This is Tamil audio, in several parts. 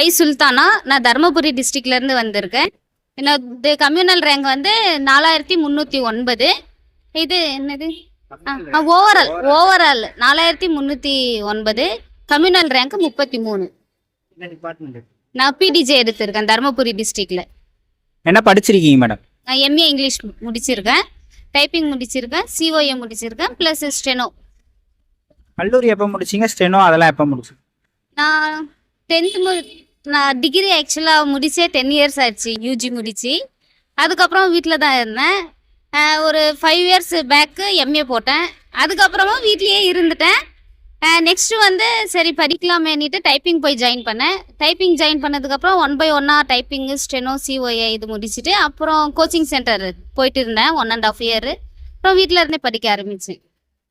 ஐ சுல்தானா. நான் தருமபுரி டிஸ்ட்ரிக்ட்லேருந்து வந்திருக்கேன். என்னோட கம்யூனல் ரேங்க் வந்து 4309. இது என்னது ஓவரால் 4309. Communal rank 33. நான் பிடிஜே எடுத்திருக்கேன் தருமபுரி டிஸ்ட்ரிக்ட்ல. என்ன படிச்சிருக்கீங்க மேடம்? நான் எம்ஏ இங்கிலீஷ் முடிச்சிருக்கேன், டைப்பிங் முடிச்சிருக்கேன், சிஓஏ முடிச்சிருக்கேன், ப்ளஸ் ஸ்டெனோ. கல்லூரி எப்போ முடிச்சிங்க? ஸ்டெனோ அதெல்லாம் எப்போ முடிச்சு? நான் 10th நான் டிகிரி ஆக்சுவலாக முடிச்சே 10 இயர்ஸ் ஆயிடுச்சு, யூஜி முடிச்சு. அதுக்கப்புறம் வீட்டில் தான் இருந்தேன். ஒரு 5 இயர்ஸ் பேக்கு எம்ஏ போட்டேன். அதுக்கப்புறமா வீட்லேயே இருந்துட்டேன். நெக்ஸ்ட்டு வந்து சரி படிக்கலாமேனிட்டு டைப்பிங் போய் ஜாயின் பண்ணேன். டைப்பிங் ஜாயின் பண்ணதுக்கப்புறம் 1 by 1 டைப்பிங்கு, ஸ்டெனோ, சிஓஏ இது முடிச்சுட்டு அப்புறம் கோச்சிங் சென்டர் போயிட்டு இருந்தேன் 1.5 இயர். அப்புறம் வீட்டில் இருந்தே படிக்க ஆரம்பித்தேன்.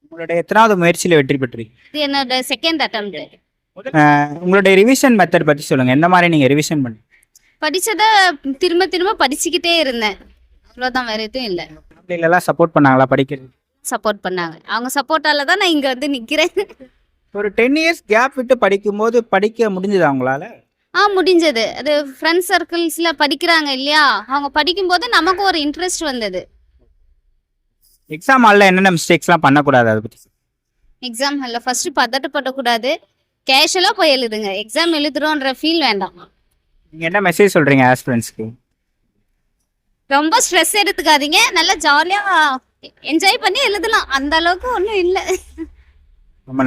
உங்களுடைய எத்தனாவது முயற்சியில் வெற்றி பெற்றீங்க? இது என்னோட செகண்ட் அட்டம்ப்ட். உங்களுடைய ரிவிஷன் மெத்தட் பற்றி சொல்லுங்கள். எந்த மாதிரி நீங்கள் ரிவிஷன் பண்ணி படித்ததை திரும்ப திரும்ப படிச்சுக்கிட்டே இருந்தேன், அவ்வளோதான், வேறு எதுவும் இல்லை. ஃபேமிலியிலலாம் சப்போர்ட் பண்ணாங்களா படிக்கிறது? சப்போர்ட் பண்ணாங்க. அவங்க சப்போர்ட்டால தான் நான் இங்கே வந்து நிற்கிறேன். ஒரு 10 இயர்ஸ் கேப் விட்டு படிக்கும்போது படிக்க முடிஞ்சது அவங்களால? முடிஞ்சது. அது ஃப்ரெண்ட்ஸ் சர்க்கிள்ஸில் படிக்கிறாங்க இல்லையா, அவங்க படிக்கும்போது நமக்கு ஒரு இன்ட்ரெஸ்ட் வந்தது. எக்ஸாம் ஹாலில் என்னென்ன மிஸ்டேக்ஸ்லாம் பண்ணக்கூடாது அதை பற்றி? எக்ஸாம் ஹாலில் ஃபஸ்ட்டு பதட்டப்படக்கூடாது, கேஷுவலாக போய் எழுதுங்க. எக்ஸாம் எழுதுறோன்ற ஃபீல் வேண்டாம். நீங்கள் என்ன மெசேஜ் சொல்கிறீங்க ஆஸ்பிரண்ட்ஸ்க்கு? ரொம்ப ஸ்ட்ரெஸ் எடுத்துக்காதீங்க, நல்லா ஜாலியாக என்ஜாய் பண்ணி எழுதலாம், அந்த அளவுக்கு ஒன்றும் இல்லை.